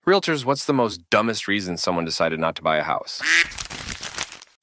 Realtors, what's the most dumbest reason someone decided not to buy a house?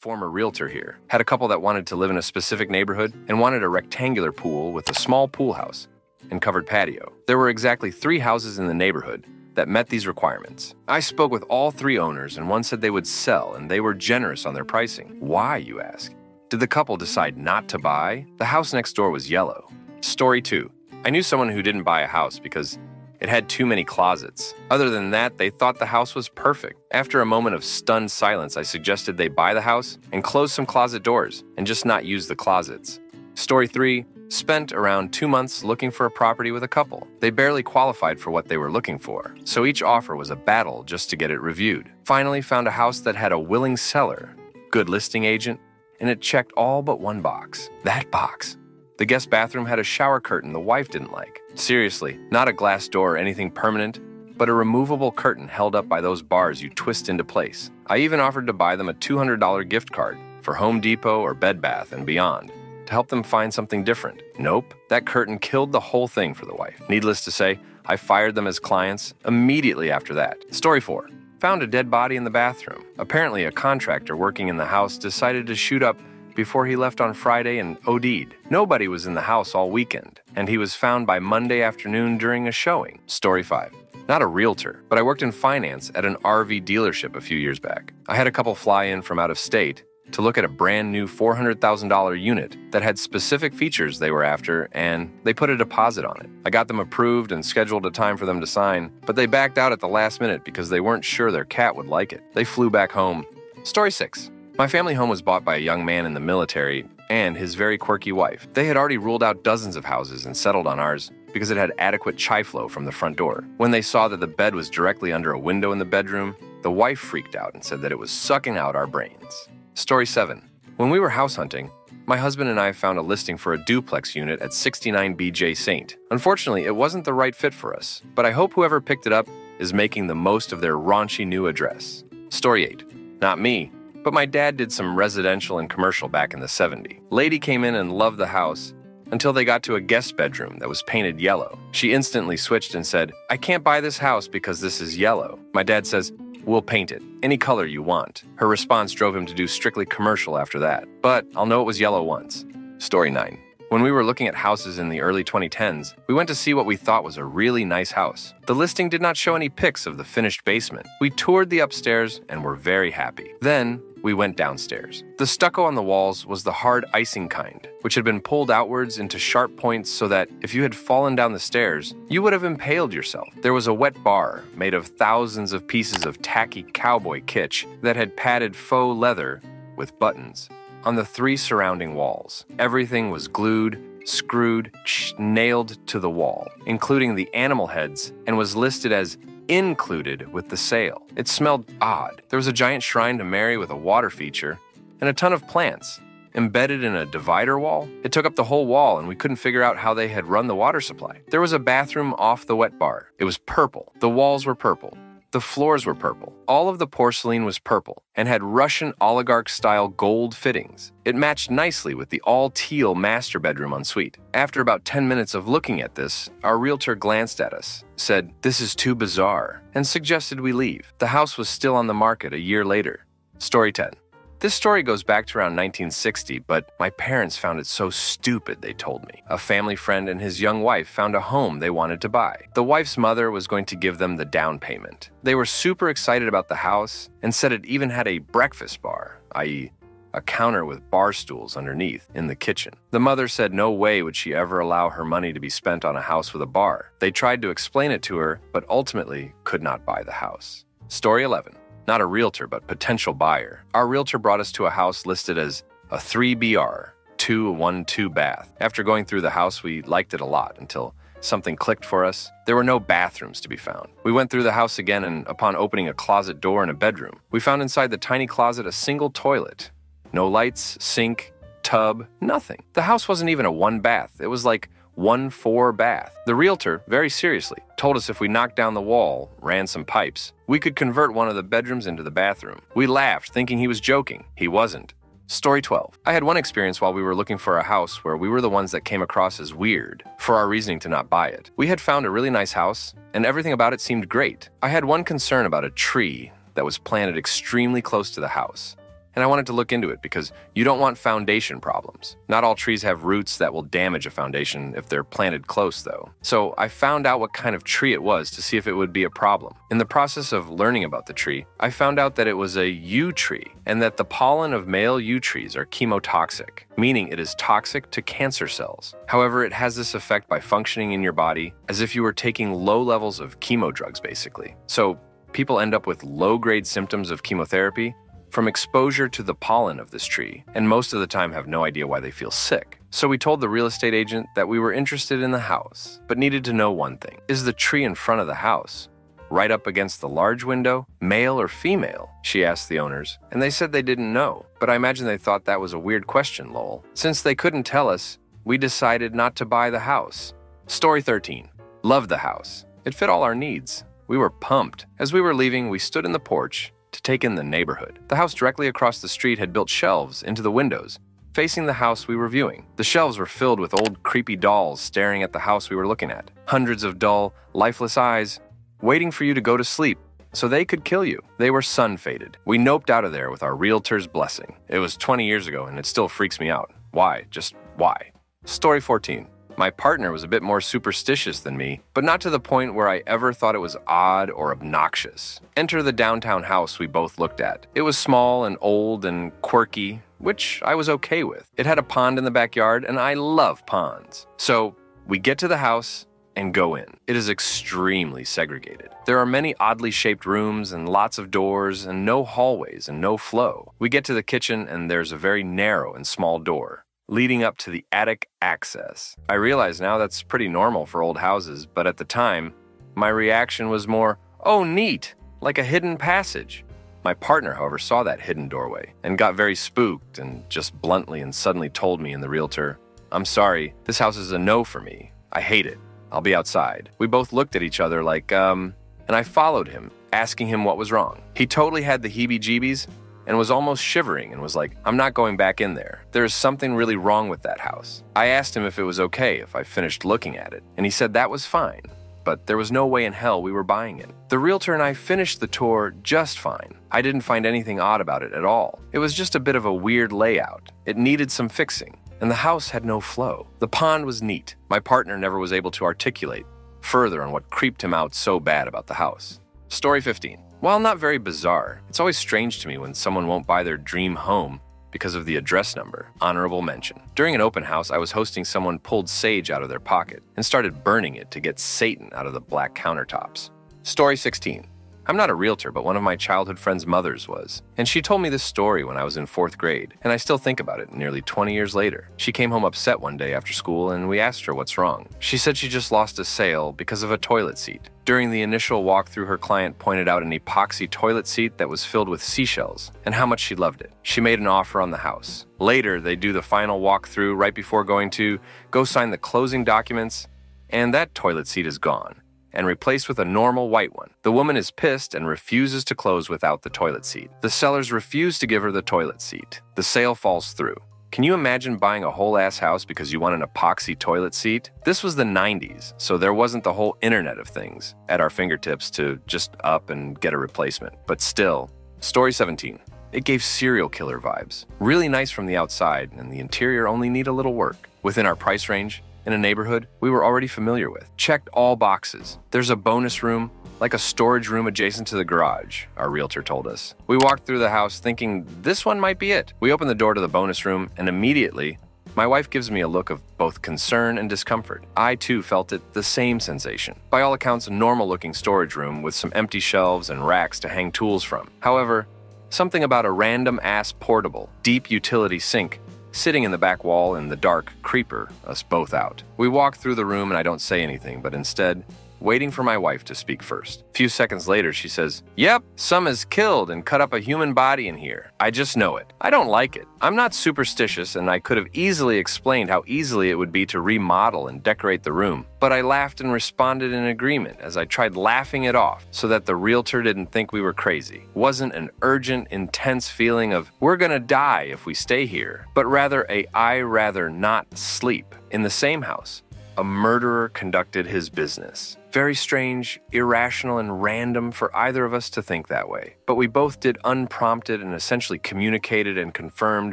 Former realtor here. Had a couple that wanted to live in a specific neighborhood and wanted a rectangular pool with a small pool house and covered patio. There were exactly 3 houses in the neighborhood that met these requirements. I spoke with all 3 owners, and one said they would sell, and they were generous on their pricing. Why, you ask? Did the couple decide not to buy? The house next door was yellow. Story 2. I knew someone who didn't buy a house because it had too many closets. Other than that, they thought the house was perfect. After a moment of stunned silence, I suggested they buy the house and close some closet doors and just not use the closets. Story 3. Spent around 2 months looking for a property with a couple. They barely qualified for what they were looking for, so each offer was a battle just to get it reviewed. Finally found a house that had a willing seller, good listing agent, and it checked all but one box. That box. The guest bathroom had a shower curtain the wife didn't like. Seriously, not a glass door or anything permanent, but a removable curtain held up by those bars you twist into place. I even offered to buy them a $200 gift card for Home Depot or Bed Bath and Beyond to help them find something different. Nope, that curtain killed the whole thing for the wife. Needless to say, I fired them as clients immediately after that. Story 4. Found a dead body in the bathroom. Apparently, a contractor working in the house decided to shoot up before he left on Friday and OD'd. Nobody was in the house all weekend, and he was found by Monday afternoon during a showing. Story 5. Not a realtor, but I worked in finance at an RV dealership a few years back. I had a couple fly in from out of state to look at a brand new $400,000 unit that had specific features they were after, and they put a deposit on it. I got them approved and scheduled a time for them to sign, but they backed out at the last minute because they weren't sure their cat would like it. They flew back home. Story 6. My family home was bought by a young man in the military and his very quirky wife. They had already ruled out dozens of houses and settled on ours because it had adequate chai flow from the front door. When they saw that the bed was directly under a window in the bedroom, the wife freaked out and said that it was sucking out our brains. Story 7. When we were house hunting, my husband and I found a listing for a duplex unit at 69 BJ Saint. Unfortunately, it wasn't the right fit for us, but I hope whoever picked it up is making the most of their raunchy new address. Story 8. Not me, but my dad did some residential and commercial back in the 70s. Lady came in and loved the house until they got to a guest bedroom that was painted yellow. She instantly switched and said, "I can't buy this house because this is yellow." My dad says, "We'll paint it, any color you want." Her response drove him to do strictly commercial after that, but I'll know it was yellow once. Story 9. When we were looking at houses in the early 2010s, we went to see what we thought was a really nice house. The listing did not show any pics of the finished basement. We toured the upstairs and were very happy. Then, we went downstairs. The stucco on the walls was the hard icing kind, which had been pulled outwards into sharp points so that if you had fallen down the stairs, you would have impaled yourself. There was a wet bar made of thousands of pieces of tacky cowboy kitsch that had padded faux leather with buttons on the 3 surrounding walls. Everything was glued, screwed, nailed to the wall, including the animal heads, and was listed as included with the sale. It smelled odd. There was a giant shrine to Mary with a water feature and a ton of plants embedded in a divider wall. It took up the whole wall, and we couldn't figure out how they had run the water supply. There was a bathroom off the wet bar. It was purple. The walls were purple. The floors were purple. All of the porcelain was purple and had Russian oligarch-style gold fittings. It matched nicely with the all-teal master bedroom ensuite. After about 10 minutes of looking at this, our realtor glanced at us, said, "This is too bizarre," and suggested we leave. The house was still on the market a year later. Story 10. This story goes back to around 1960, but my parents found it so stupid, they told me. A family friend and his young wife found a home they wanted to buy. The wife's mother was going to give them the down payment. They were super excited about the house and said it even had a breakfast bar, i.e., a counter with bar stools underneath in the kitchen. The mother said no way would she ever allow her money to be spent on a house with a bar. They tried to explain it to her, but ultimately could not buy the house. Story 11. Not a realtor, but potential buyer. Our realtor brought us to a house listed as a 3BR, 2-1-2 bath. After going through the house, we liked it a lot until something clicked for us. There were no bathrooms to be found. We went through the house again, and upon opening a closet door in a bedroom, we found inside the tiny closet a single toilet. No lights, sink, tub, nothing. The house wasn't even a 1 bath. It was like 1-4 bath. The realtor, very seriously, told us if we knocked down the wall, ran some pipes, we could convert one of the bedrooms into the bathroom. We laughed, thinking he was joking. He wasn't. Story 12. I had one experience while we were looking for a house where we were the ones that came across as weird for our reasoning to not buy it. We had found a really nice house, and everything about it seemed great. I had one concern about a tree that was planted extremely close to the house, and I wanted to look into it because you don't want foundation problems. Not all trees have roots that will damage a foundation if they're planted close, though. So I found out what kind of tree it was to see if it would be a problem. In the process of learning about the tree, I found out that it was a yew tree and that the pollen of male yew trees are chemotoxic, meaning it is toxic to cancer cells. However, it has this effect by functioning in your body as if you were taking low levels of chemo drugs, basically. So people end up with low-grade symptoms of chemotherapy from exposure to the pollen of this tree, and most of the time have no idea why they feel sick. So we told the real estate agent that we were interested in the house, but needed to know one thing. Is the tree in front of the house right up against the large window, male or female? She asked the owners, and they said they didn't know, but I imagine they thought that was a weird question, lol. Since they couldn't tell us, we decided not to buy the house. Story 13. Loved the house. It fit all our needs. We were pumped. As we were leaving, we stood in the porch to take in the neighborhood. The house directly across the street had built shelves into the windows, facing the house we were viewing. The shelves were filled with old creepy dolls staring at the house we were looking at. Hundreds of dull, lifeless eyes, waiting for you to go to sleep so they could kill you. They were sun-faded. We noped out of there with our realtor's blessing. It was 20 years ago and it still freaks me out. Why? Just why? Story 14. My partner was a bit more superstitious than me, but not to the point where I ever thought it was odd or obnoxious. Enter the downtown house we both looked at. It was small and old and quirky, which I was okay with. It had a pond in the backyard, and I love ponds. So we get to the house and go in. It is extremely segregated. There are many oddly shaped rooms and lots of doors and no hallways and no flow. We get to the kitchen and there's a very narrow and small door leading up to the attic access. I realize now that's pretty normal for old houses, but at the time, my reaction was more, oh neat, like a hidden passage. My partner, however, saw that hidden doorway and got very spooked and just bluntly and suddenly told me and the realtor, I'm sorry, this house is a no for me. I hate it. I'll be outside. We both looked at each other like, and I followed him, asking him what was wrong. He totally had the heebie-jeebies and was almost shivering and was like, I'm not going back in there. There is something really wrong with that house. I asked him if it was okay if I finished looking at it, and he said that was fine, but there was no way in hell we were buying it. The realtor and I finished the tour just fine. I didn't find anything odd about it at all. It was just a bit of a weird layout. It needed some fixing, and the house had no flow. The pond was neat. My partner never was able to articulate further on what creeped him out so bad about the house. Story 15. While not very bizarre, it's always strange to me when someone won't buy their dream home because of the address number. Honorable mention. During an open house, I was hosting someone pulled sage out of their pocket and started burning it to get Satan out of the black countertops. Story 16. I'm not a realtor, but one of my childhood friend's mothers was. And she told me this story when I was in 4th grade, and I still think about it nearly 20 years later. She came home upset one day after school, and we asked her what's wrong. She said she just lost a sale because of a toilet seat. During the initial walkthrough, her client pointed out an epoxy toilet seat that was filled with seashells and how much she loved it. She made an offer on the house. Later, they do the final walkthrough right before going to go sign the closing documents, and that toilet seat is gone and replaced with a normal white one. The woman is pissed and refuses to close without the toilet seat. The sellers refuse to give her the toilet seat. The sale falls through. Can you imagine buying a whole-ass house because you want an epoxy toilet seat? This was the 90s, so there wasn't the whole internet of things at our fingertips to just up and get a replacement. But still, Story 17. It gave serial killer vibes. Really nice from the outside, and the interior only need a little work. Within our price range, in a neighborhood we were already familiar with. Checked all boxes. There's a bonus room, like a storage room adjacent to the garage, our realtor told us. We walked through the house thinking this one might be it. We opened the door to the bonus room, and immediately, my wife gives me a look of both concern and discomfort. I too felt it, the same sensation. By all accounts, a normal-looking storage room with some empty shelves and racks to hang tools from. However, something about a random-ass portable, deep utility sink sitting in the back wall in the dark creeper us both out. We walk through the room and I don't say anything, but instead waiting for my wife to speak first. A few seconds later, she says, "Yep, some has killed and cut up a human body in here. I just know it. I don't like it. I'm not superstitious, and I could have easily explained how easily it would be to remodel and decorate the room, but I laughed and responded in agreement as I tried laughing it off so that the realtor didn't think we were crazy. It wasn't an urgent, intense feeling of, we're gonna die if we stay here, but rather a I rather not sleep in the same house. A murderer conducted his business. Very strange, irrational, and random for either of us to think that way. But we both did unprompted and essentially communicated and confirmed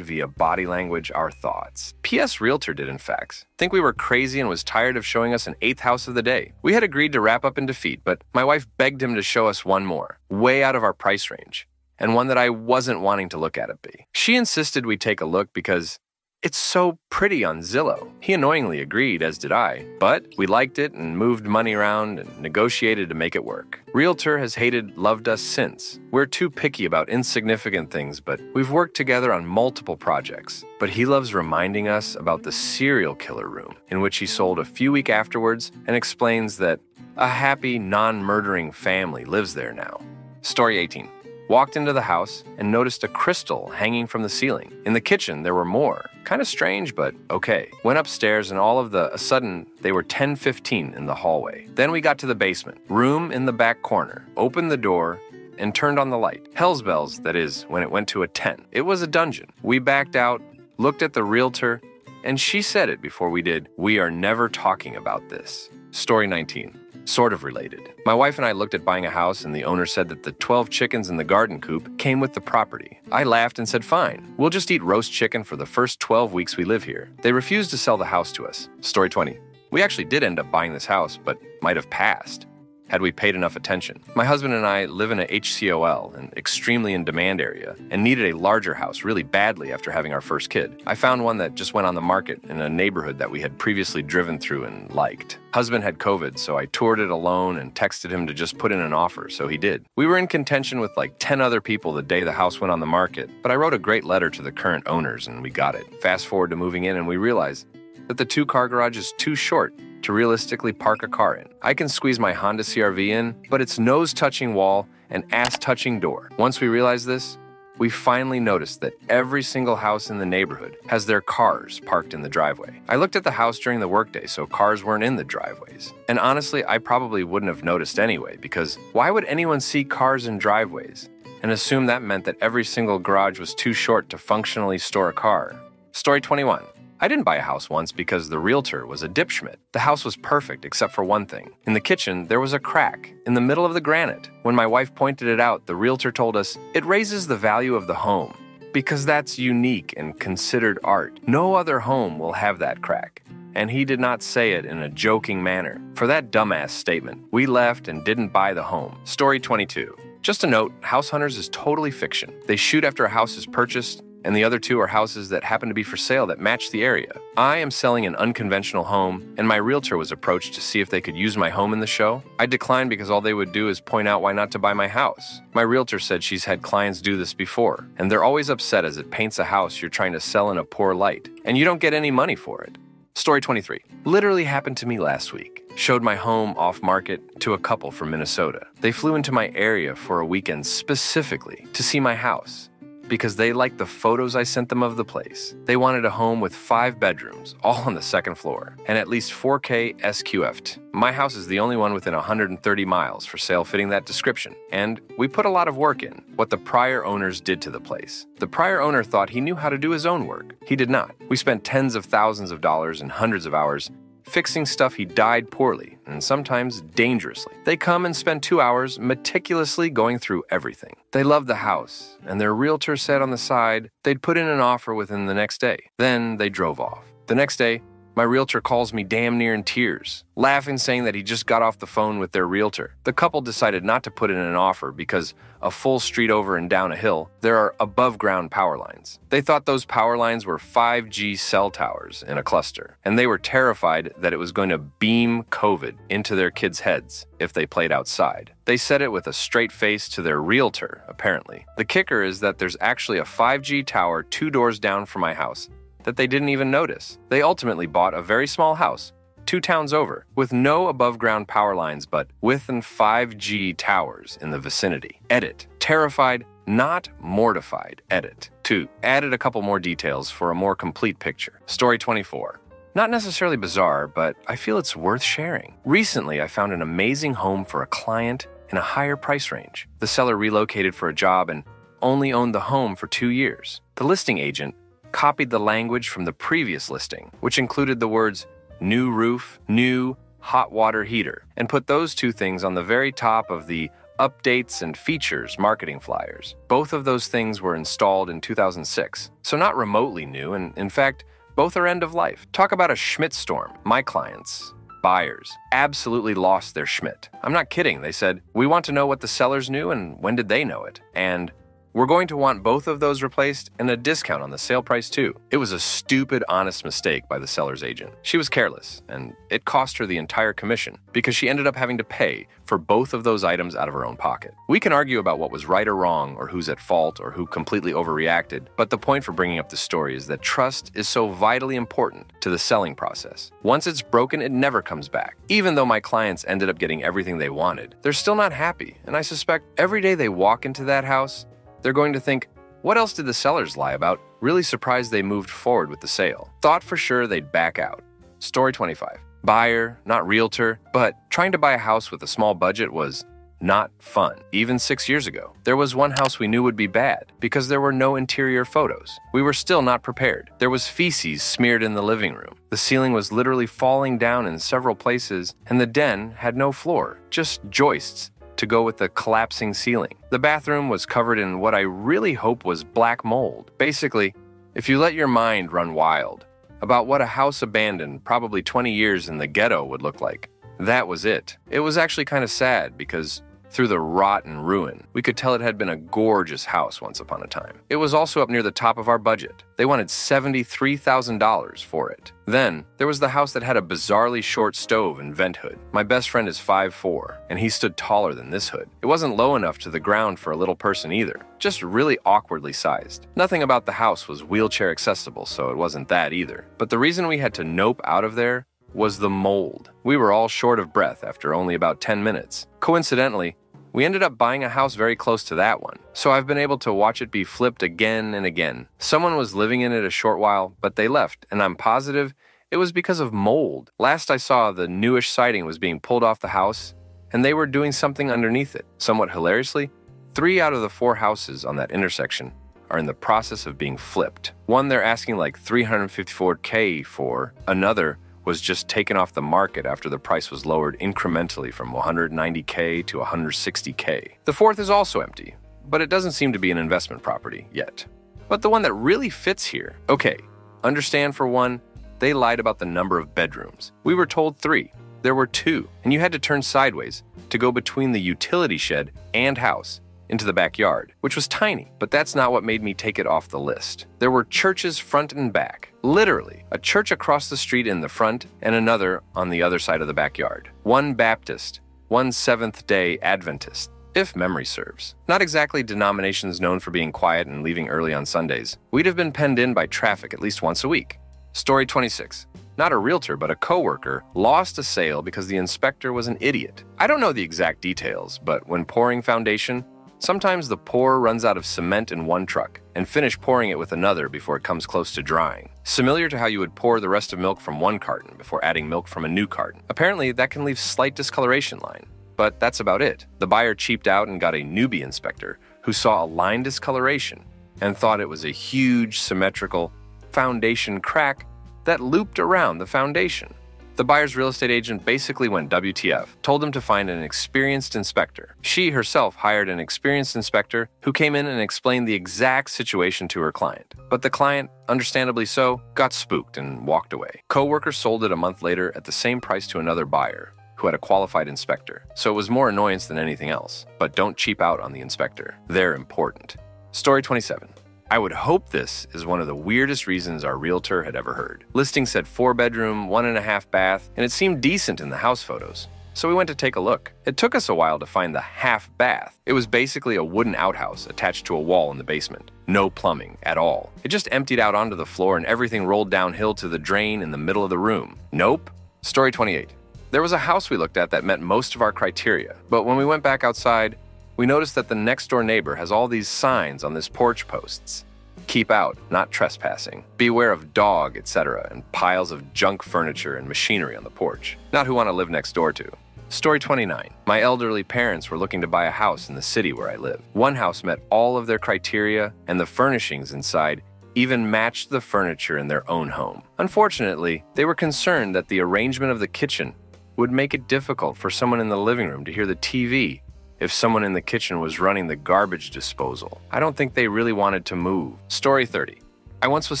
via body language our thoughts. P.S. Realtor did, in fact, think we were crazy and was tired of showing us an 8th house of the day. We had agreed to wrap up in defeat, but my wife begged him to show us one more, way out of our price range, and one that I wasn't wanting to look at it be. She insisted we take a look because it's so pretty on Zillow. He annoyingly agreed, as did I, but we liked it and moved money around and negotiated to make it work. Realtor has loved us since. We're too picky about insignificant things, but we've worked together on multiple projects. But he loves reminding us about the serial killer room, in which he sold a few weeks afterwards and explains that a happy, non-murdering family lives there now. Story 18. Walked into the house and noticed a crystal hanging from the ceiling. In the kitchen, there were more. Kind of strange, but okay. Went upstairs and all of a sudden, they were 10:15 in the hallway. Then we got to the basement. Room in the back corner. Opened the door and turned on the light. Hell's bells, that is, when it went to a 10. It was a dungeon. We backed out, looked at the realtor, and she said it before we did. We are never talking about this. Story 19. Sort of related. My wife and I looked at buying a house and the owner said that the 12 chickens in the garden coop came with the property. I laughed and said, fine, we'll just eat roast chicken for the first 12 weeks we live here. They refused to sell the house to us. Story 20. We actually did end up buying this house, but might have passed had we paid enough attention. My husband and I live in a HCOL, an extremely in-demand area, and needed a larger house really badly after having our first kid. I found one that just went on the market in a neighborhood that we had previously driven through and liked. Husband had COVID, so I toured it alone and texted him to just put in an offer, so he did. We were in contention with like 10 other people the day the house went on the market, but I wrote a great letter to the current owners and we got it. Fast forward to moving in and we realized that the 2-car garage is too short to realistically park a car in. I can squeeze my Honda CR-V in, but it's nose-touching wall and ass-touching door. Once we realized this, we finally noticed that every single house in the neighborhood has their cars parked in the driveway. I looked at the house during the workday, so cars weren't in the driveways. And honestly, I probably wouldn't have noticed anyway, because why would anyone see cars in driveways and assume that meant that every single garage was too short to functionally store a car? Story 21. I didn't buy a house once because the realtor was a dipschmidt. The house was perfect except for one thing. In the kitchen, there was a crack in the middle of the granite. When my wife pointed it out, the realtor told us, it raises the value of the home because that's unique and considered art. No other home will have that crack. And he did not say it in a joking manner. For that dumbass statement, we left and didn't buy the home. Story 22. Just a note, House Hunters is totally fiction. They shoot after a house is purchased, and the other 2 are houses that happen to be for sale that match the area. I am selling an unconventional home, and my realtor was approached to see if they could use my home in the show. I declined because all they would do is point out why not to buy my house. My realtor said she's had clients do this before, and they're always upset as it paints a house you're trying to sell in a poor light, and you don't get any money for it. Story 23. Literally happened to me last week. Showed my home off market to a couple from Minnesota. They flew into my area for a weekend specifically to see my house, because they liked the photos I sent them of the place. They wanted a home with 5 bedrooms, all on the 2nd floor, and at least 4K SQF'd. My house is the only one within 130 miles for sale fitting that description, and we put a lot of work in, what the prior owners did to the place. The prior owner thought he knew how to do his own work. He did not. We spent tens of thousands of dollars and hundreds of hours fixing stuff he dyed poorly, and sometimes dangerously. They come and spend 2 hours meticulously going through everything. They loved the house, and their realtor said on the side they'd put in an offer within the next day. Then they drove off. The next day, my realtor calls me damn near in tears, laughing, saying that he just got off the phone with their realtor. The couple decided not to put in an offer because a full street over and down a hill, there are above-ground power lines. They thought those power lines were 5G cell towers in a cluster, and they were terrified that it was going to beam COVID into their kids' heads if they played outside. They said it with a straight face to their realtor, apparently. The kicker is that there's actually a 5G tower 2 doors down from my house that they didn't even notice. They ultimately bought a very small house 2 towns over, with no above-ground power lines but with an 5G towers in the vicinity. Edit. Terrified, not mortified. Edit. 2. Added a couple more details for a more complete picture. Story 24. Not necessarily bizarre, but I feel it's worth sharing. Recently, I found an amazing home for a client in a higher price range. The seller relocated for a job and only owned the home for 2 years. The listing agent copied the language from the previous listing, which included the words new roof, new hot water heater, and put those 2 things on the very top of the updates and features marketing flyers. Both of those things were installed in 2006, so not remotely new, and in fact, both are end of life. Talk about a Schmidt storm. My clients, buyers, absolutely lost their Schmidt. I'm not kidding. They said, we want to know what the sellers knew and when did they know it? And we're going to want both of those replaced and a discount on the sale price too. It was a stupid, honest mistake by the seller's agent. She was careless, and it cost her the entire commission because she ended up having to pay for both of those items out of her own pocket. We can argue about what was right or wrong or who's at fault or who completely overreacted, but the point for bringing up this story is that trust is so vitally important to the selling process. Once it's broken, it never comes back. Even though my clients ended up getting everything they wanted, they're still not happy, and I suspect every day they walk into that house, they're going to think, what else did the sellers lie about? Really surprised they moved forward with the sale. Thought for sure they'd back out. Story 25. Buyer, not realtor, but trying to buy a house with a small budget was not fun. Even 6 years ago, there was one house we knew would be bad because there were no interior photos. We were still not prepared. There was feces smeared in the living room. The ceiling was literally falling down in several places, and the den had no floor, just joists to go with the collapsing ceiling. The bathroom was covered in what I really hope was black mold. Basically, if you let your mind run wild about what a house abandoned probably 20 years in the ghetto would look like, that was it. It was actually kind of sad because through the rot and ruin, we could tell it had been a gorgeous house once upon a time. It was also up near the top of our budget. They wanted $73,000 for it. Then, there was the house that had a bizarrely short stove and vent hood. My best friend is 5'4", and he stood taller than this hood. It wasn't low enough to the ground for a little person either, just really awkwardly sized. Nothing about the house was wheelchair accessible, so it wasn't that either. But the reason we had to nope out of there was the mold. We were all short of breath after only about 10 minutes. Coincidentally, we ended up buying a house very close to that one, so I've been able to watch it be flipped again and again. Someone was living in it a short while, but they left, and I'm positive it was because of mold. Last I saw, the newish siding was being pulled off the house, and they were doing something underneath it. Somewhat hilariously, 3 out of the 4 houses on that intersection are in the process of being flipped. One they're asking like $354K for, another was just taken off the market after the price was lowered incrementally from $190K to $160K. The 4th is also empty, but it doesn't seem to be an investment property yet. But the one that really fits here, okay, understand for one, they lied about the number of bedrooms. We were told 3. There were 2, and you had to turn sideways to go between the utility shed and house into the backyard, which was tiny, but that's not what made me take it off the list. There were churches front and back. Literally, a church across the street in the front and another on the other side of the backyard. One Baptist, one Seventh-day Adventist, if memory serves. Not exactly denominations known for being quiet and leaving early on Sundays. We'd have been penned in by traffic at least once a week. Story 26. Not a realtor, but a coworker lost a sale because the inspector was an idiot. I don't know the exact details, but when pouring foundation, sometimes the pourer runs out of cement in one truck and finish pouring it with another before it comes close to drying. Similar to how you would pour the rest of milk from one carton before adding milk from a new carton. Apparently, that can leave slight discoloration line, but that's about it. The buyer cheaped out and got a newbie inspector who saw a line discoloration and thought it was a huge symmetrical foundation crack that looped around the foundation. The buyer's real estate agent basically went WTF, told him to find an experienced inspector. She herself hired an experienced inspector who came in and explained the exact situation to her client. But the client, understandably so, got spooked and walked away. Coworker sold it a month later at the same price to another buyer who had a qualified inspector. So it was more annoyance than anything else. But don't cheap out on the inspector. They're important. Story 27. I would hope this is one of the weirdest reasons our realtor had ever heard. Listing said 4-bedroom, 1.5 bath, and it seemed decent in the house photos. So we went to take a look. It took us a while to find the half bath. It was basically a wooden outhouse attached to a wall in the basement. No plumbing at all. It just emptied out onto the floor and everything rolled downhill to the drain in the middle of the room. Nope. Story 28. There was a house we looked at that met most of our criteria, but when we went back outside, we noticed that the next-door neighbor has all these signs on this porch posts. Keep out, not trespassing. Beware of dog, etc., and piles of junk furniture and machinery on the porch. Not who want to live next door to. Story 29. My elderly parents were looking to buy a house in the city where I live. One house met all of their criteria, and the furnishings inside even matched the furniture in their own home. Unfortunately, they were concerned that the arrangement of the kitchen would make it difficult for someone in the living room to hear the TV if someone in the kitchen was running the garbage disposal. I don't think they really wanted to move. Story 30. I once was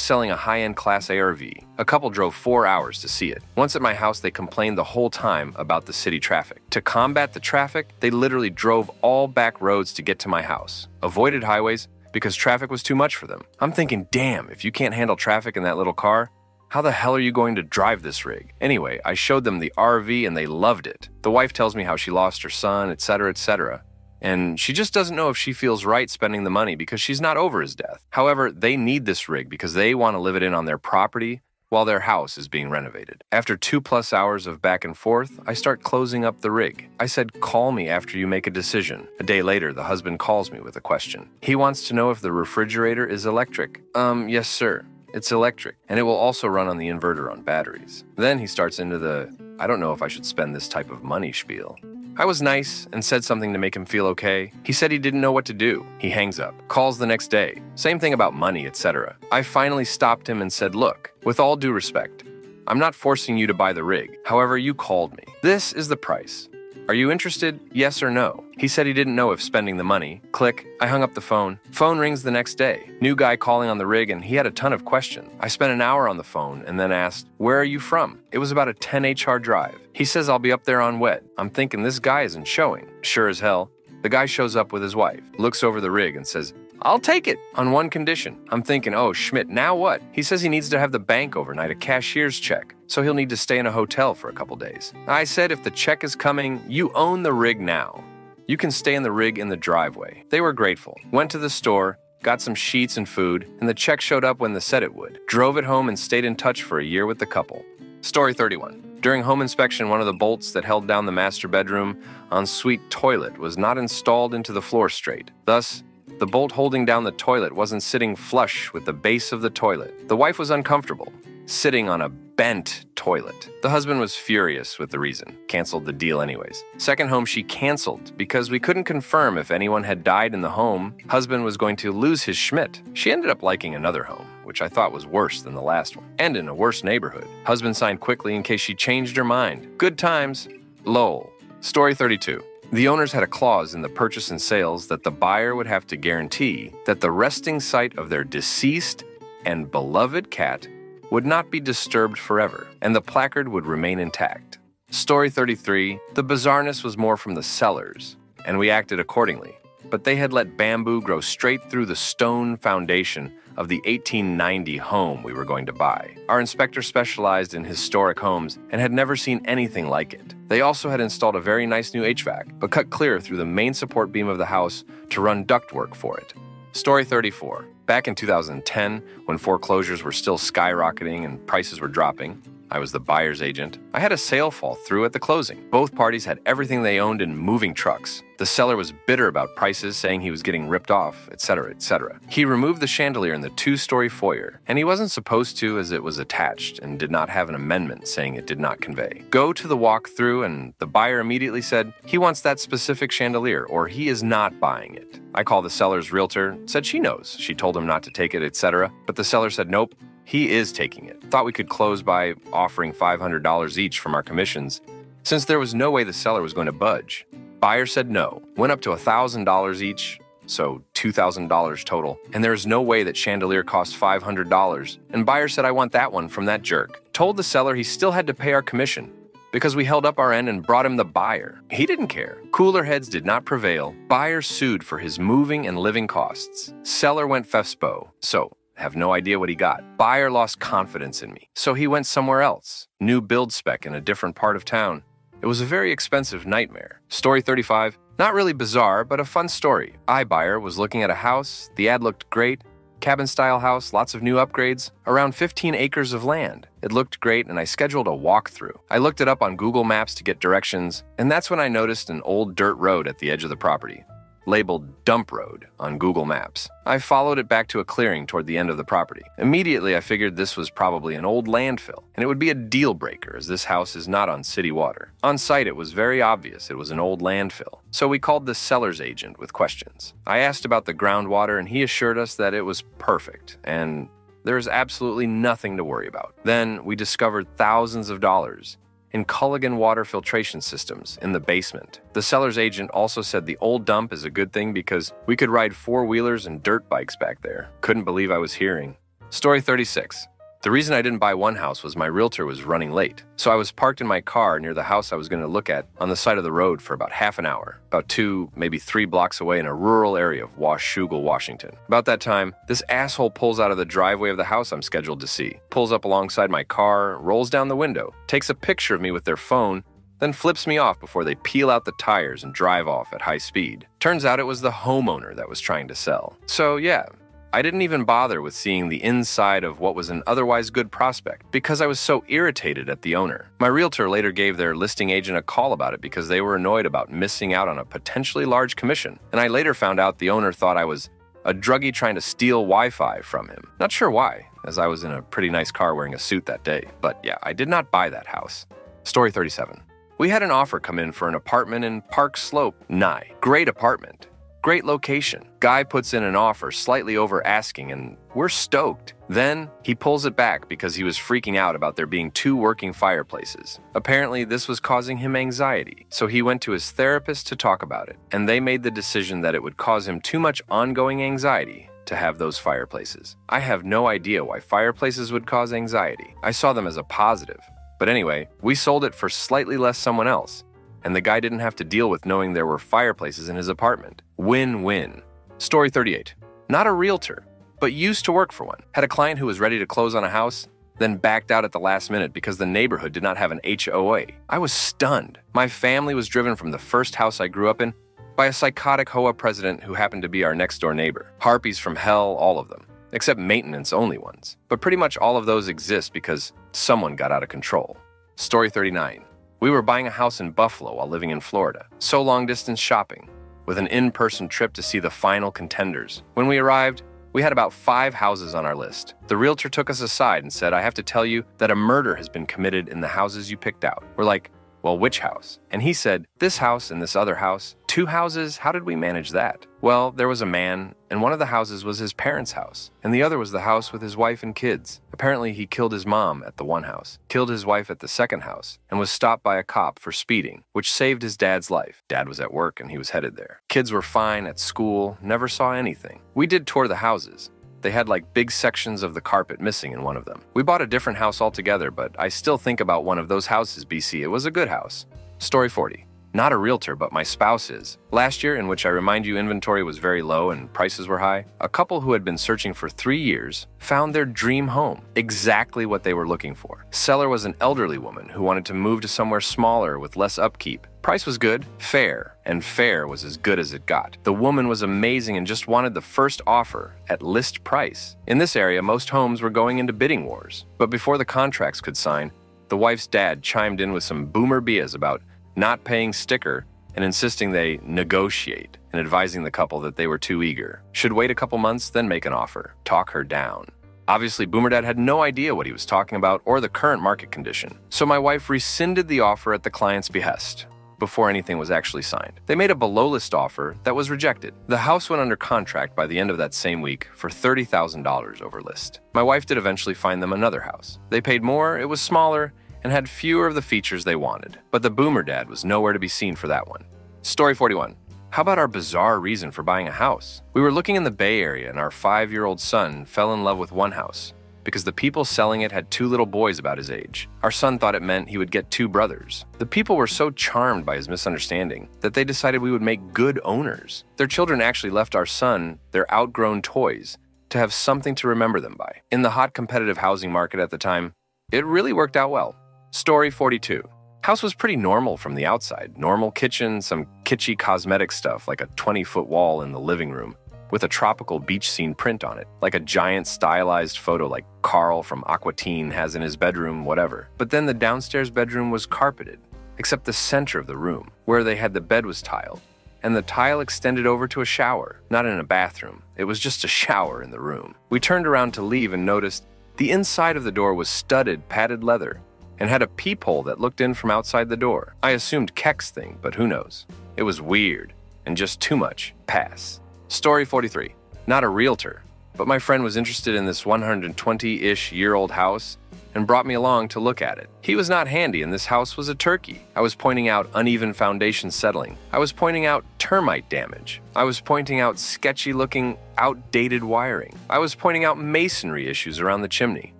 selling a high-end Class A RV. A couple drove 4 hours to see it. Once at my house, they complained the whole time about the city traffic. To combat the traffic, they literally drove all back roads to get to my house, avoided highways because traffic was too much for them. I'm thinking, damn, if you can't handle traffic in that little car, how the hell are you going to drive this rig? Anyway, I showed them the RV and they loved it. The wife tells me how she lost her son, etc., etc. And she just doesn't know if she feels right spending the money because she's not over his death. However, they need this rig because they want to live it in on their property while their house is being renovated. After 2+ hours of back and forth, I start closing up the rig. I said, call me after you make a decision. A day later, the husband calls me with a question. He wants to know if the refrigerator is electric. Yes, sir. It's electric, and it will also run on the inverter on batteries. Then he starts into the, I don't know if I should spend this type of money spiel. I was nice and said something to make him feel okay. He said he didn't know what to do. He hangs up, calls the next day. Same thing about money, etc. I finally stopped him and said, look, with all due respect, I'm not forcing you to buy the rig. However, you called me. This is the price. Are you interested? Yes or no? He said he didn't know if spending the money. Click. I hung up the phone. Phone rings the next day. New guy calling on the rig, and he had a ton of questions. I spent an hour on the phone and then asked, where are you from? It was about a 10 HR drive. He says I'll be up there on Wed. I'm thinking this guy isn't showing. Sure as hell. The guy shows up with his wife, looks over the rig and says, I'll take it on one condition. I'm thinking, oh, Schmidt, now what? He says he needs to have the bank overnight a cashier's check, so he'll need to stay in a hotel for a couple days. I said, if the check is coming, you own the rig now. You can stay in the rig in the driveway. They were grateful. Went to the store, got some sheets and food, and the check showed up when they said it would. Drove it home and stayed in touch for a year with the couple. Story 31. During home inspection, one of the bolts that held down the master bedroom ensuite toilet was not installed into the floor straight. Thus, the bolt holding down the toilet wasn't sitting flush with the base of the toilet. The wife was uncomfortable, sitting on a bent toilet. The husband was furious with the reason, canceled the deal anyways. Second home she canceled because we couldn't confirm if anyone had died in the home. Husband was going to lose his Schmidt. She ended up liking another home, which I thought was worse than the last one, and in a worse neighborhood. Husband signed quickly in case she changed her mind. Good times. Lol. Story 32. The owners had a clause in the purchase and sales that the buyer would have to guarantee that the resting site of their deceased and beloved cat would not be disturbed forever, and the placard would remain intact. Story 33. The bizarreness was more from the sellers, and we acted accordingly, but they had let bamboo grow straight through the stone foundation of the 1890 home we were going to buy. Our inspector specialized in historic homes and had never seen anything like it. They also had installed a very nice new HVAC, but cut clear through the main support beam of the house to run ductwork for it. Story 34. Back in 2010, when foreclosures were still skyrocketing and prices were dropping, I was the buyer's agent. I had a sale fall through at the closing. Both parties had everything they owned in moving trucks. The seller was bitter about prices, saying he was getting ripped off, etc., etc. He removed the chandelier in the 2-story foyer, and he wasn't supposed to as it was attached and did not have an amendment saying it did not convey. Go to the walkthrough, and the buyer immediately said he wants that specific chandelier or he is not buying it. I called the seller's realtor, said she knows. She told him not to take it, etc., but the seller said nope. He is taking it. Thought we could close by offering $500 each from our commissions, since there was no way the seller was going to budge. Buyer said no. Went up to $1,000 each, so $2,000 total. And there is no way that chandelier costs $500. And buyer said, I want that one from that jerk. Told the seller he still had to pay our commission because we held up our end and brought him the buyer. He didn't care. Cooler heads did not prevail. Buyer sued for his moving and living costs. Seller went FESPO. So have no idea what he got. Buyer lost confidence in me, so he went somewhere else. New build spec in a different part of town. It was a very expensive nightmare. Story 35. Not really bizarre, but a fun story. Buyer was looking at a house. The ad looked great. Cabin-style house, lots of new upgrades, around 15 acres of land. It looked great, and I scheduled a walkthrough. I looked it up on Google Maps to get directions, and that's when I noticed an old dirt road at the edge of the property, labeled Dump Road on Google Maps. I followed it back to a clearing toward the end of the property. Immediately, I figured this was probably an old landfill, and it would be a deal breaker as this house is not on city water. On site, it was very obvious it was an old landfill, so we called the seller's agent with questions. I asked about the groundwater, and he assured us that it was perfect, and there is absolutely nothing to worry about. Then we discovered thousands of dollars in Culligan water filtration systems in the basement. The seller's agent also said the old dump is a good thing because we could ride four-wheelers and dirt bikes back there. Couldn't believe I was hearing. Story 36. The reason I didn't buy one house was my realtor was running late. So I was parked in my car near the house I was going to look at on the side of the road for about half an hour, about 2, maybe 3 blocks away in a rural area of Washougal, Washington. About that time, this asshole pulls out of the driveway of the house I'm scheduled to see, pulls up alongside my car, rolls down the window, takes a picture of me with their phone, then flips me off before they peel out the tires and drive off at high speed. Turns out it was the homeowner that was trying to sell. So yeah, I didn't even bother with seeing the inside of what was an otherwise good prospect because I was so irritated at the owner. My realtor later gave their listing agent a call about it because they were annoyed about missing out on a potentially large commission, and I later found out the owner thought I was a druggie trying to steal Wi-Fi from him. Not sure why, as I was in a pretty nice car wearing a suit that day, but yeah, I did not buy that house. Story 37. We had an offer come in for an apartment in Park Slope, Nye. Great apartment. Great location. Guy puts in an offer slightly over asking, and we're stoked. Then he pulls it back because he was freaking out about there being 2 working fireplaces. Apparently, this was causing him anxiety, so he went to his therapist to talk about it, and they made the decision that it would cause him too much ongoing anxiety to have those fireplaces. I have no idea why fireplaces would cause anxiety. I saw them as a positive. But anyway, we sold it for slightly less someone else, and the guy didn't have to deal with knowing there were fireplaces in his apartment. Win-win. Story 38. Not a realtor, but used to work for one. Had a client who was ready to close on a house, then backed out at the last minute because the neighborhood did not have an HOA. I was stunned. My family was driven from the first house I grew up in by a psychotic HOA president who happened to be our next-door neighbor. Harpies from hell, all of them, except maintenance-only ones. But pretty much all of those exist because someone got out of control. Story 39. We were buying a house in Buffalo while living in Florida, so long-distance shopping, with an in-person trip to see the final contenders. When we arrived, we had about 5 houses on our list. The realtor took us aside and said, "I have to tell you that a murder has been committed in the houses you picked out." We're like, "Well, which house?" And he said, "This house and this other house. 2 houses? How did we manage that?" Well, there was a man, and one of the houses was his parents' house, and the other was the house with his wife and kids. Apparently, he killed his mom at the one house, killed his wife at the second house, and was stopped by a cop for speeding, which saved his dad's life. Dad was at work, and he was headed there. Kids were fine at school, never saw anything. We did tour the houses. They had like big sections of the carpet missing in one of them. We bought a different house altogether, but I still think about one of those houses, BC. It was a good house. Story 40. Not a realtor, but my spouse is. Last year, in which I remind you inventory was very low and prices were high, a couple who had been searching for 3 years found their dream home, exactly what they were looking for. Seller was an elderly woman who wanted to move to somewhere smaller with less upkeep. Price was good, fair, and fair was as good as it got. The woman was amazing and just wanted the first offer at list price. In this area, most homes were going into bidding wars. But before the contracts could sign, the wife's dad chimed in with some boomer BS about not paying sticker and insisting they negotiate and advising the couple that they were too eager. Should wait a couple months, then make an offer. Talk her down. Obviously, Boomer Dad had no idea what he was talking about or the current market condition. So my wife rescinded the offer at the client's behest before anything was actually signed. They made a below-list offer that was rejected. The house went under contract by the end of that same week for $30,000 over list. My wife did eventually find them another house. They paid more, it was smaller, and had fewer of the features they wanted. But the Boomer Dad was nowhere to be seen for that one. Story 41. How about our bizarre reason for buying a house? We were looking in the Bay Area and our 5-year-old son fell in love with one house because the people selling it had 2 little boys about his age. Our son thought it meant he would get 2 brothers. The people were so charmed by his misunderstanding that they decided we would make good owners. Their children actually left our son their outgrown toys to have something to remember them by. In the hot competitive housing market at the time, it really worked out well. Story 42. House was pretty normal from the outside. Normal kitchen, some kitschy cosmetic stuff like a 20-foot wall in the living room, with a tropical beach scene print on it, like a giant stylized photo like Carl from Aqua Teen has in his bedroom, whatever. But then the downstairs bedroom was carpeted, except the center of the room, where they had the bed was tiled, and the tile extended over to a shower, not in a bathroom. It was just a shower in the room. We turned around to leave and noticed the inside of the door was studded padded leather and had a peephole that looked in from outside the door. I assumed Keck's thing, but who knows? It was weird and just too much. Pass. Story 43. Not a realtor, but my friend was interested in this 120-ish-year-old house and brought me along to look at it. He was not handy, and this house was a turkey. I was pointing out uneven foundation settling. I was pointing out termite damage. I was pointing out sketchy-looking, outdated wiring. I was pointing out masonry issues around the chimney.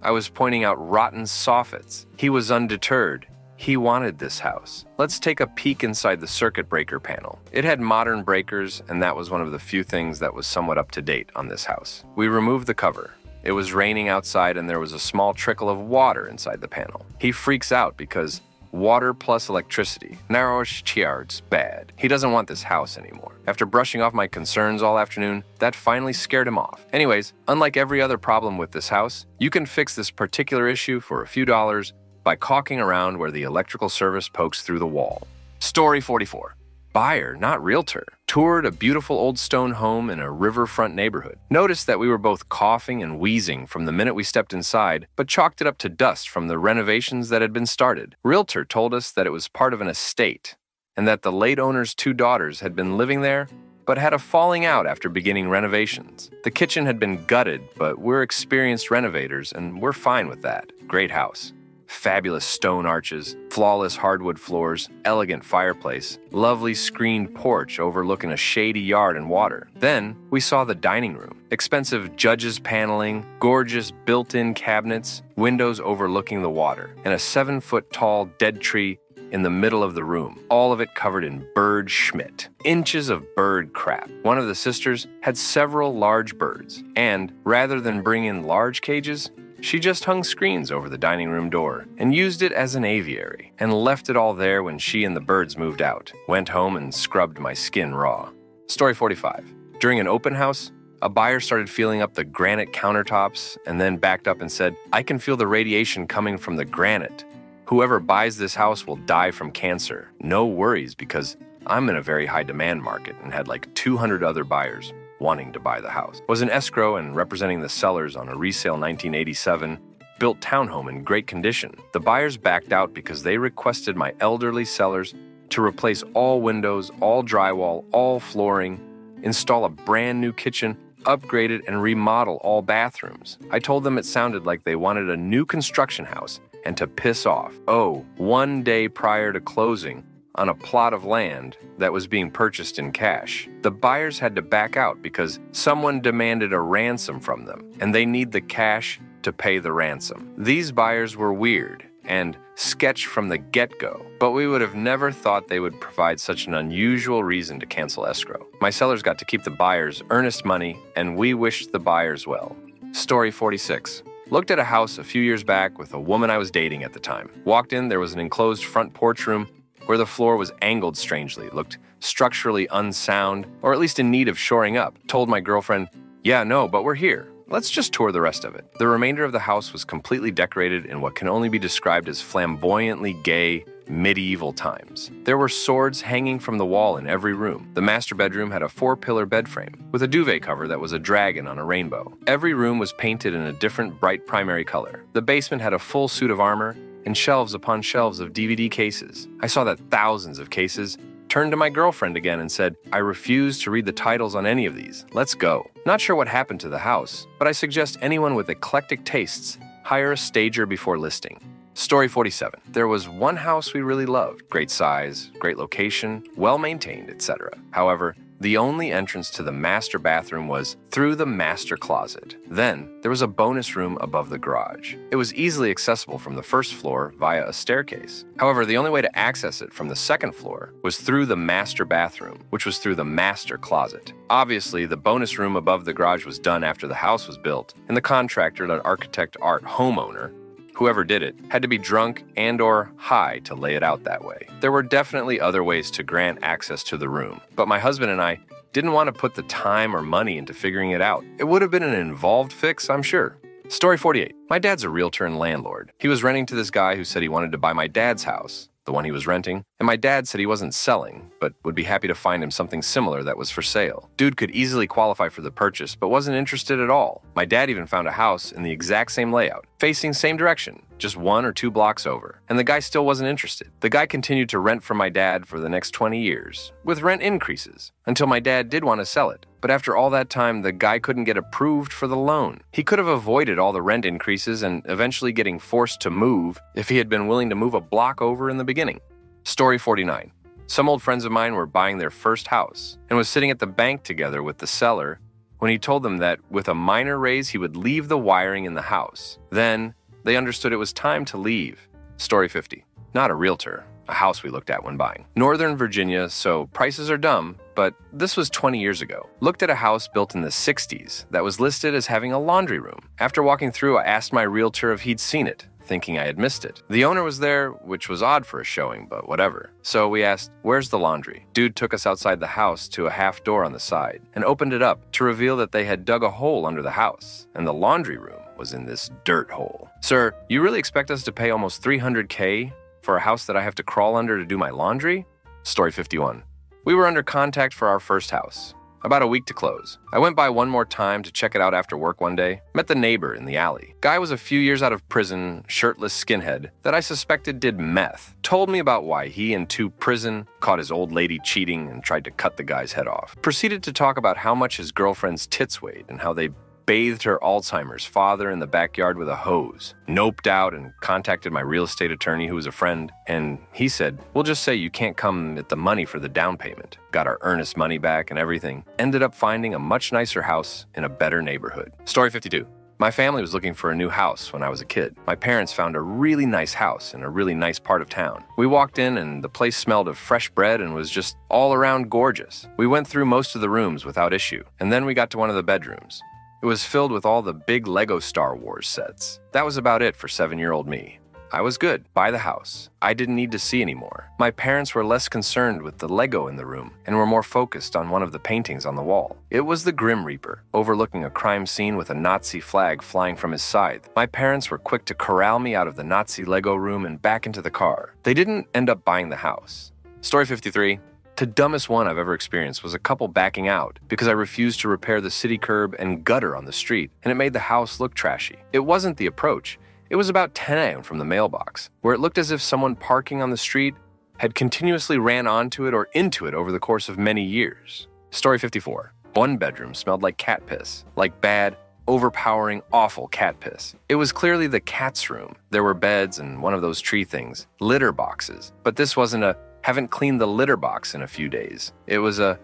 I was pointing out rotten soffits. He was undeterred. He wanted this house. Let's take a peek inside the circuit breaker panel. It had modern breakers, and that was one of the few things that was somewhat up to date on this house. We removed the cover. It was raining outside and there was a small trickle of water inside the panel. He freaks out because water plus electricity, narrow-yards, bad. He doesn't want this house anymore. After brushing off my concerns all afternoon, that finally scared him off. Anyways, unlike every other problem with this house, you can fix this particular issue for a few dollars by caulking around where the electrical service pokes through the wall. Story 44. Buyer, not realtor, toured a beautiful old stone home in a riverfront neighborhood. Noticed that we were both coughing and wheezing from the minute we stepped inside, but chalked it up to dust from the renovations that had been started. Realtor told us that it was part of an estate, and that the late owner's 2 daughters had been living there, but had a falling out after beginning renovations. The kitchen had been gutted, but we're experienced renovators, and we're fine with that. Great house. Fabulous stone arches, flawless hardwood floors, elegant fireplace, lovely screened porch overlooking a shady yard and water. Then we saw the dining room. Expensive judges paneling, gorgeous built-in cabinets, windows overlooking the water, and a 7-foot-tall dead tree in the middle of the room, all of it covered in bird schmidt. Inches of bird crap. One of the sisters had several large birds, and rather than bring in large cages, she just hung screens over the dining room door and used it as an aviary, and left it all there when she and the birds moved out. Went home and scrubbed my skin raw. Story 45. During an open house, a buyer started feeling up the granite countertops and then backed up and said, "I can feel the radiation coming from the granite. Whoever buys this house will die from cancer. No worries, because I'm in a very high demand market," and had like 200 other buyers wanting to buy the house. Was in escrow and representing the sellers on a resale 1987 built townhome in great condition. The buyers backed out because they requested my elderly sellers to replace all windows, all drywall, all flooring, install a brand new kitchen, upgrade it, and remodel all bathrooms. I told them it sounded like they wanted a new construction house and to piss off. Oh, 1 day prior to closing, on a plot of land that was being purchased in cash. The buyers had to back out because someone demanded a ransom from them, and they need the cash to pay the ransom. These buyers were weird and sketch from the get-go, but we would have never thought they would provide such an unusual reason to cancel escrow. My sellers got to keep the buyers' earnest money, and we wished the buyers well. Story 46. Looked at a house a few years back with a woman I was dating at the time. Walked in, there was an enclosed front porch room where the floor was angled strangely, looked structurally unsound, or at least in need of shoring up. Told my girlfriend, "Yeah, no, but we're here. Let's just tour the rest of it." The remainder of the house was completely decorated in what can only be described as flamboyantly gay, medieval times. There were swords hanging from the wall in every room. The master bedroom had a 4-pillar bed frame with a duvet cover that was a dragon on a rainbow. Every room was painted in a different bright primary color. The basement had a full suit of armor and shelves upon shelves of DVD cases. I saw that thousands of cases, turned to my girlfriend again and said, "I refuse to read the titles on any of these. Let's go." Not sure what happened to the house, but I suggest anyone with eclectic tastes hire a stager before listing. Story 47. There was one house we really loved. Great size, great location, well-maintained, etc. However, the only entrance to the master bathroom was through the master closet. Then, there was a bonus room above the garage. It was easily accessible from the first floor via a staircase. However, the only way to access it from the second floor was through the master bathroom, which was through the master closet. Obviously, the bonus room above the garage was done after the house was built, and the contractor, the architect art homeowner, whoever did it, had to be drunk and/or high to lay it out that way. There were definitely other ways to grant access to the room, but my husband and I Didn't want to put the time or money into figuring it out. It would have been an involved fix, I'm sure. Story 48. My dad's a realtor and landlord. He was renting to this guy who said he wanted to buy my dad's house, the one he was renting, and my dad said he wasn't selling, but would be happy to find him something similar that was for sale. Dude could easily qualify for the purchase, but wasn't interested at all. My dad even found a house in the exact same layout, facing same direction, just 1 or 2 blocks over, and the guy still wasn't interested. The guy continued to rent from my dad for the next 20 years, with rent increases, until my dad did want to sell it. But after all that time, the guy couldn't get approved for the loan. He could have avoided all the rent increases and eventually getting forced to move if he had been willing to move a block over in the beginning. Story 49. Some old friends of mine were buying their first house and was sitting at the bank together with the seller when he told them that with a minor raise, he would leave the wiring in the house. Then they understood it was time to leave. Story 50. Not a realtor. A house we looked at when buying. Northern Virginia, so prices are dumb, but this was 20 years ago. Looked at a house built in the 60s that was listed as having a laundry room. After walking through, I asked my realtor if he'd seen it, thinking I had missed it. The owner was there, which was odd for a showing, but whatever. So we asked, "Where's the laundry?" Dude took us outside the house to a half door on the side and opened it up to reveal that they had dug a hole under the house, and the laundry room was in this dirt hole. "Sir, you really expect us to pay almost $300K for a house that I have to crawl under to do my laundry?" Story 51. We were under contract for our first house. About a week to close. I went by one more time to check it out after work one day. Met the neighbor in the alley. Guy was a few years out of prison, shirtless skinhead that I suspected did meth. Told me about why he and 2 prison caught his old lady cheating and tried to cut the guy's head off. Proceeded to talk about how much his girlfriend's tits weighed and how they bathed her Alzheimer's father in the backyard with a hose. Noped out and contacted my real estate attorney who was a friend, and he said, "We'll just say you can't come at the money for the down payment." Got our earnest money back and everything. Ended up finding a much nicer house in a better neighborhood. Story 52. My family was looking for a new house when I was a kid. My parents found a really nice house in a really nice part of town. We walked in and the place smelled of fresh bread and was just all around gorgeous. We went through most of the rooms without issue, and then we got to one of the bedrooms. It was filled with all the big Lego Star Wars sets. That was about it for 7-year-old me. I was good. Buy the house. I didn't need to see anymore. My parents were less concerned with the Lego in the room and were more focused on one of the paintings on the wall. It was the Grim Reaper, overlooking a crime scene with a Nazi flag flying from his side. My parents were quick to corral me out of the Nazi Lego room and back into the car. They didn't end up buying the house. Story 53. The dumbest one I've ever experienced was a couple backing out because I refused to repair the city curb and gutter on the street, and it made the house look trashy. It wasn't the approach. It was about 10 a.m. from the mailbox, where it looked as if someone parking on the street had continuously ran onto it or into it over the course of many years. Story 54. One bedroom smelled like cat piss, like bad, overpowering, awful cat piss. It was clearly the cat's room. There were beds and one of those tree things, litter boxes, but this wasn't a haven't cleaned the litter box in a few days. It was the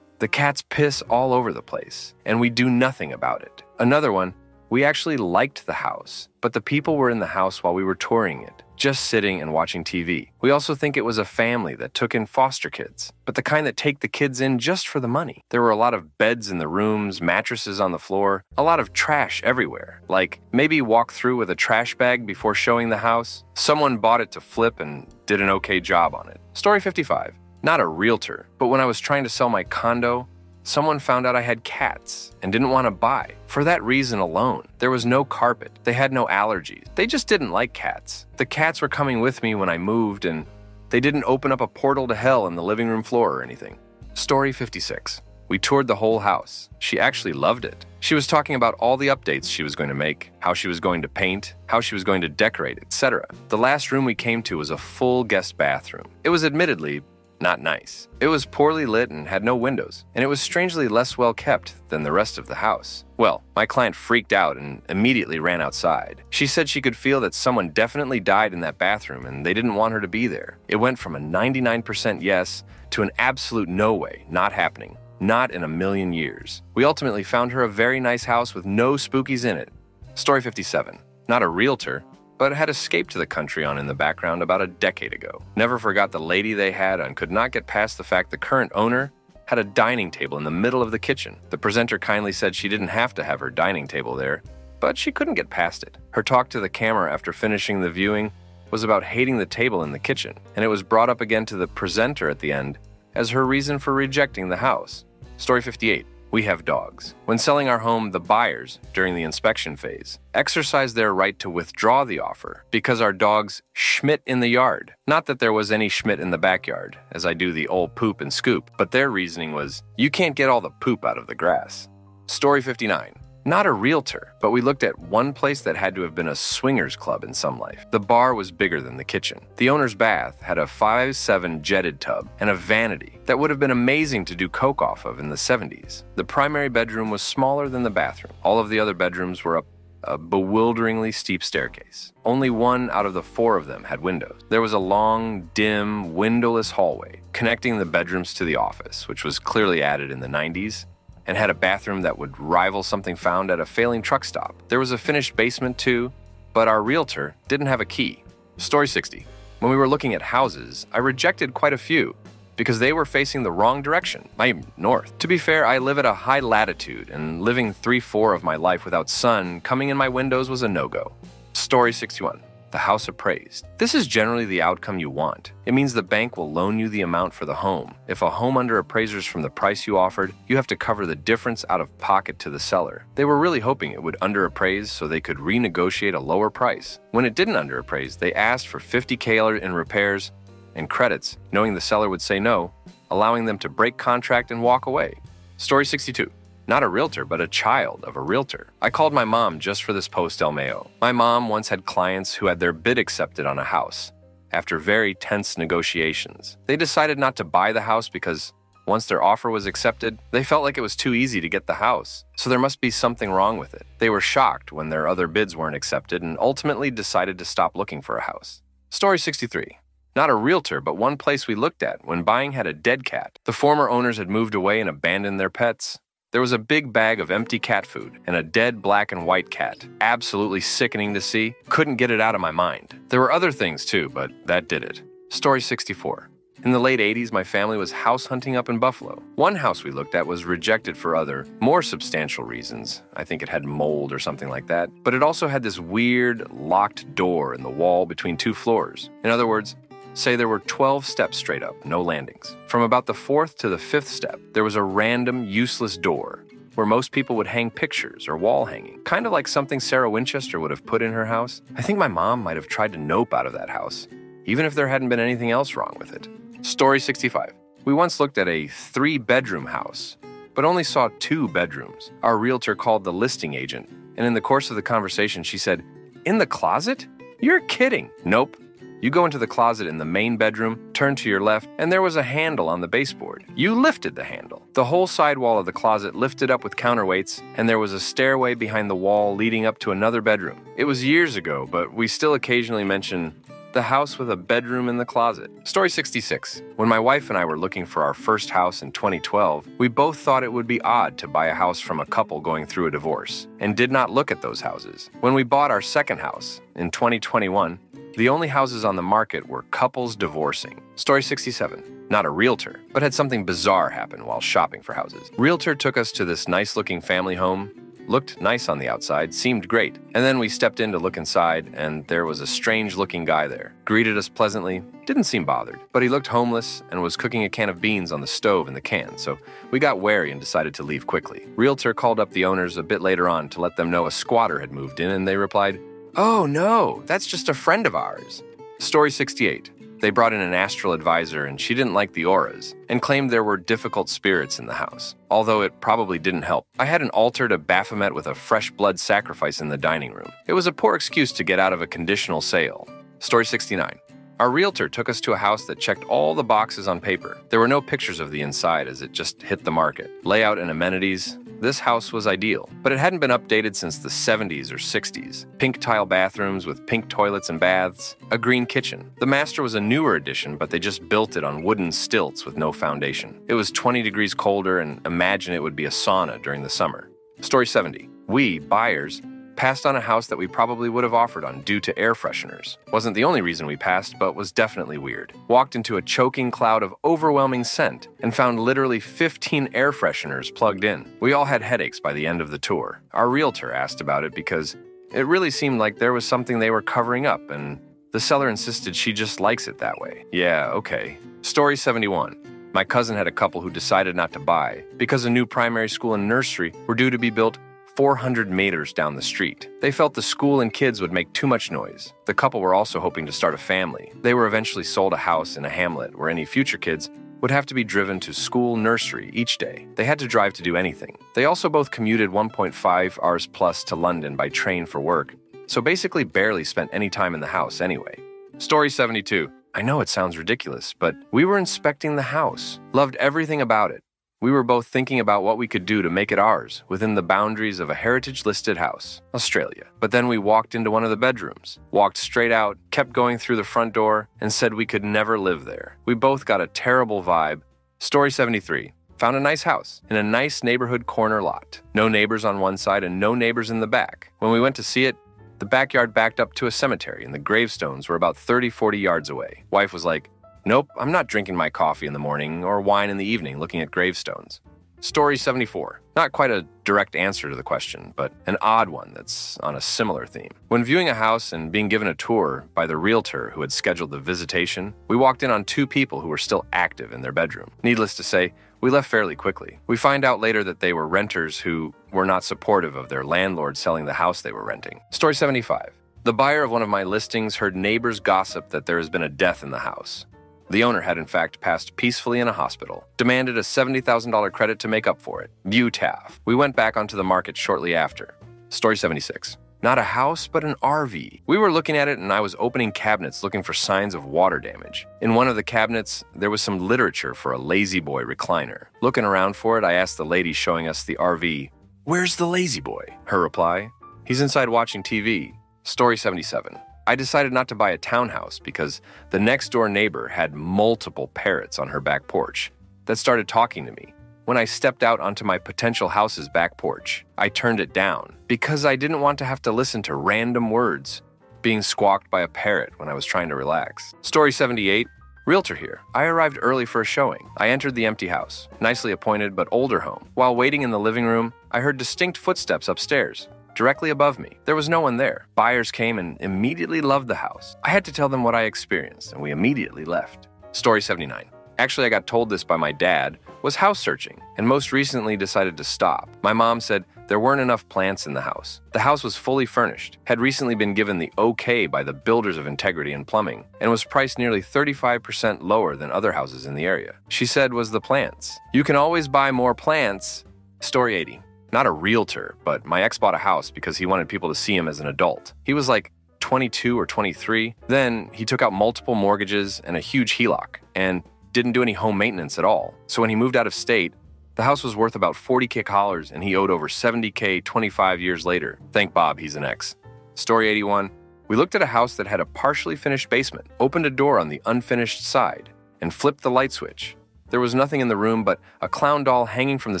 cat's piss all over the place, and we do nothing about it. Another one, we actually liked the house, but the people were in the house while we were touring it, just sitting and watching TV. We also think it was a family that took in foster kids, but the kind that take the kids in just for the money. There were a lot of beds in the rooms, mattresses on the floor, a lot of trash everywhere. Like, maybe walk through with a trash bag before showing the house. Someone bought it to flip and did an okay job on it. Story 55. Not a realtor, but when I was trying to sell my condo, someone found out I had cats and didn't want to buy. For that reason alone, there was no carpet. They had no allergies. They just didn't like cats. The cats were coming with me when I moved, and they didn't open up a portal to hell in the living room floor or anything. Story 56. We toured the whole house. She actually loved it. She was talking about all the updates she was going to make, how she was going to paint, how she was going to decorate, etc. The last room we came to was a full guest bathroom. It was admittedly not nice. It was poorly lit and had no windows, and it was strangely less well kept than the rest of the house. Well, my client freaked out and immediately ran outside. She said she could feel that someone definitely died in that bathroom and they didn't want her to be there. It went from a 99% yes to an absolute no way, not happening. Not in a million years. We ultimately found her a very nice house with no spookies in it. Story 57. Not a realtor, but had escaped to the country on in the background about a decade ago. Never forgot the lady they had and could not get past the fact the current owner had a dining table in the middle of the kitchen. The presenter kindly said she didn't have to have her dining table there, but she couldn't get past it. Her talk to the camera after finishing the viewing was about hating the table in the kitchen, and it was brought up again to the presenter at the end as her reason for rejecting the house. Story 58. We have dogs. When selling our home, the buyers, during the inspection phase, exercised their right to withdraw the offer because our dogs schmitt in the yard. Not that there was any schmitt in the backyard, as I do the old poop and scoop, but their reasoning was, you can't get all the poop out of the grass. Story 59. Not a realtor, but we looked at one place that had to have been a swingers club in some life. The bar was bigger than the kitchen. The owner's bath had a 5'7" jetted tub and a vanity that would have been amazing to do coke off of in the 70s. The primary bedroom was smaller than the bathroom. All of the other bedrooms were up a bewilderingly steep staircase. Only one out of the 4 of them had windows. There was a long, dim, windowless hallway connecting the bedrooms to the office, which was clearly added in the 90s. And had a bathroom that would rival something found at a failing truck stop. There was a finished basement too, but our realtor didn't have a key. Story 60. When we were looking at houses, I rejected quite a few because they were facing the wrong direction, north. To be fair, I live at a high latitude, and living 3/4 of my life without sun coming in my windows was a no-go. Story 61. The house appraised. This is generally the outcome you want. It means the bank will loan you the amount for the home. If a home under appraisers from the price you offered, you have to cover the difference out of pocket to the seller. They were really hoping it would underappraise so they could renegotiate a lower price. When it didn't underappraise, they asked for $50K in repairs and credits, knowing the seller would say no, allowing them to break contract and walk away. Story 62. Not a realtor, but a child of a realtor. I called my mom just for this post El Mayo. My mom once had clients who had their bid accepted on a house. After very tense negotiations, they decided not to buy the house because once their offer was accepted, they felt like it was too easy to get the house. So there must be something wrong with it. They were shocked when their other bids weren't accepted and ultimately decided to stop looking for a house. Story 63. Not a realtor, but one place we looked at when buying had a dead cat. The former owners had moved away and abandoned their pets. There was a big bag of empty cat food and a dead black and white cat. Absolutely sickening to see. Couldn't get it out of my mind. There were other things too, but that did it. Story 64. In the late 80s, my family was house hunting up in Buffalo. One house we looked at was rejected for other, more substantial reasons. I think it had mold or something like that. But it also had this weird, locked door in the wall between 2 floors. In other words, say there were 12 steps straight up, no landings. From about the 4th to the 5th step, there was a random, useless door where most people would hang pictures or wall hanging, kind of like something Sarah Winchester would have put in her house. I think my mom might have tried to nope out of that house, even if there hadn't been anything else wrong with it. Story 65. We once looked at a 3-bedroom house, but only saw 2 bedrooms. Our realtor called the listing agent, and in the course of the conversation, she said, "In the closet? You're kidding." Nope. You go into the closet in the main bedroom, turn to your left, and there was a handle on the baseboard. You lifted the handle. The whole side wall of the closet lifted up with counterweights, and there was a stairway behind the wall leading up to another bedroom. It was years ago, but we still occasionally mention the house with a bedroom in the closet. Story 66. When my wife and I were looking for our first house in 2012, we both thought it would be odd to buy a house from a couple going through a divorce, and did not look at those houses. When we bought our second house in 2021, the only houses on the market were couples divorcing. Story 67. Not a realtor, but had something bizarre happen while shopping for houses. Realtor took us to this nice-looking family home. Looked nice on the outside, seemed great. And then we stepped in to look inside, and there was a strange-looking guy there. Greeted us pleasantly, didn't seem bothered, but he looked homeless and was cooking a can of beans on the stove in the can, so we got wary and decided to leave quickly. Realtor called up the owners a bit later on to let them know a squatter had moved in, and they replied, "Oh no, that's just a friend of ours." Story 68. They brought in an astral advisor and she didn't like the auras and claimed there were difficult spirits in the house, although it probably didn't help. I had an altar to Baphomet with a fresh blood sacrifice in the dining room. It was a poor excuse to get out of a conditional sale. Story 69. Our realtor took us to a house that checked all the boxes on paper. There were no pictures of the inside as it just hit the market. Layout and amenities. This house was ideal, but it hadn't been updated since the 70s or 60s. Pink tile bathrooms with pink toilets and baths, a green kitchen. The master was a newer addition, but they just built it on wooden stilts with no foundation. It was 20 degrees colder, and imagine it would be a sauna during the summer. Story 70. We, buyers, passed on a house that we probably would have offered on due to air fresheners. Wasn't the only reason we passed, but was definitely weird. Walked into a choking cloud of overwhelming scent and found literally 15 air fresheners plugged in. We all had headaches by the end of the tour. Our realtor asked about it because it really seemed like there was something they were covering up, and the seller insisted she just likes it that way. Yeah, okay. Story 71. My cousin had a couple who decided not to buy because a new primary school and nursery were due to be built 400 meters down the street. They felt the school and kids would make too much noise. The couple were also hoping to start a family. They were eventually sold a house in a hamlet where any future kids would have to be driven to school nursery each day. They had to drive to do anything. They also both commuted 1.5 hours plus to London by train for work, so basically barely spent any time in the house anyway. Story 72. I know it sounds ridiculous, but we were inspecting the house. Loved everything about it. We were both thinking about what we could do to make it ours within the boundaries of a heritage-listed house, Australia. But then we walked into one of the bedrooms, walked straight out, kept going through the front door, and said we could never live there. We both got a terrible vibe. Story 73. Found a nice house in a nice neighborhood corner lot. No neighbors on one side and no neighbors in the back. When we went to see it, the backyard backed up to a cemetery and the gravestones were about 30-40 yards away. Wife was like, "Nope, I'm not drinking my coffee in the morning or wine in the evening looking at gravestones." Story 74. Not quite a direct answer to the question, but an odd one that's on a similar theme. When viewing a house and being given a tour by the realtor who had scheduled the visitation, we walked in on two people who were still active in their bedroom. Needless to say, we left fairly quickly. We find out later that they were renters who were not supportive of their landlord selling the house they were renting. Story 75. The buyer of one of my listings heard neighbors gossip that there has been a death in the house. The owner had in fact passed peacefully in a hospital, demanded a $70,000 credit to make up for it. View TAF. We went back onto the market shortly after. Story 76. Not a house, but an RV. We were looking at it and I was opening cabinets looking for signs of water damage. In one of the cabinets, there was some literature for a Lazy Boy recliner. Looking around for it, I asked the lady showing us the RV, "Where's the Lazy Boy?" Her reply, "He's inside watching TV." Story 77. I decided not to buy a townhouse because the next door neighbor had multiple parrots on her back porch that started talking to me. When I stepped out onto my potential house's back porch, I turned it down because I didn't want to have to listen to random words being squawked by a parrot when I was trying to relax. Story 78. Realtor here. I arrived early for a showing. I entered the empty house, nicely appointed but older home. While waiting in the living room, I heard distinct footsteps upstairs. Directly above me. There was no one there. Buyers came and immediately loved the house. I had to tell them what I experienced, and we immediately left. Story 79. Actually, I got told this by my dad, was house searching, and most recently decided to stop. My mom said there weren't enough plants in the house. The house was fully furnished, had recently been given the okay by the Builders of Integrity and Plumbing, and was priced nearly 35% lower than other houses in the area. She said was the plants. You can always buy more plants. Story 80. Not a realtor, but my ex bought a house because he wanted people to see him as an adult. He was like 22 or 23. Then he took out multiple mortgages and a huge HELOC and didn't do any home maintenance at all. So when he moved out of state, the house was worth about $40K and he owed over $70K 25 years later. Thank Bob, he's an ex. Story 81. We looked at a house that had a partially finished basement, opened a door on the unfinished side, and flipped the light switch. There was nothing in the room but a clown doll hanging from the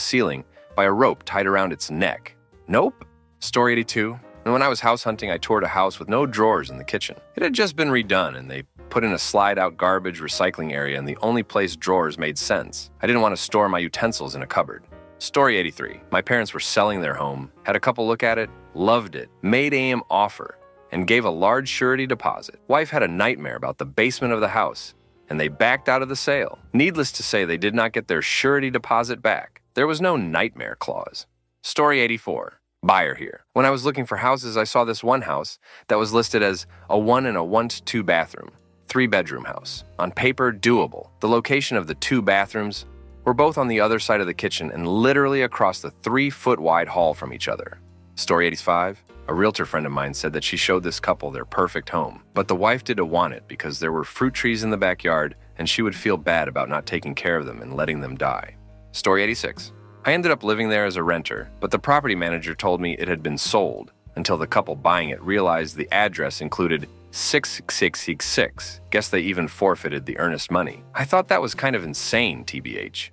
ceiling by a rope tied around its neck. Nope. Story 82. And when I was house hunting, I toured a house with no drawers in the kitchen. It had just been redone, and they put in a slide-out garbage recycling area in the only place drawers made sense. I didn't want to store my utensils in a cupboard. Story 83. My parents were selling their home, had a couple look at it, loved it, made AM offer, and gave a large surety deposit. Wife had a nightmare about the basement of the house, and they backed out of the sale. Needless to say, they did not get their surety deposit back. There was no nightmare clause. Story 84. Buyer here. When I was looking for houses, I saw this one house that was listed as a 1 and a 1-to-2 bathroom, 3-bedroom house. On paper, doable. The location of the 2 bathrooms were both on the other side of the kitchen and literally across the 3-foot-wide hall from each other. Story 85. A realtor friend of mine said that she showed this couple their perfect home, but the wife didn't want it because there were fruit trees in the backyard and she would feel bad about not taking care of them and letting them die. Story 86. I ended up living there as a renter, but the property manager told me it had been sold until the couple buying it realized the address included 6666. Guess they even forfeited the earnest money. I thought that was kind of insane, TBH.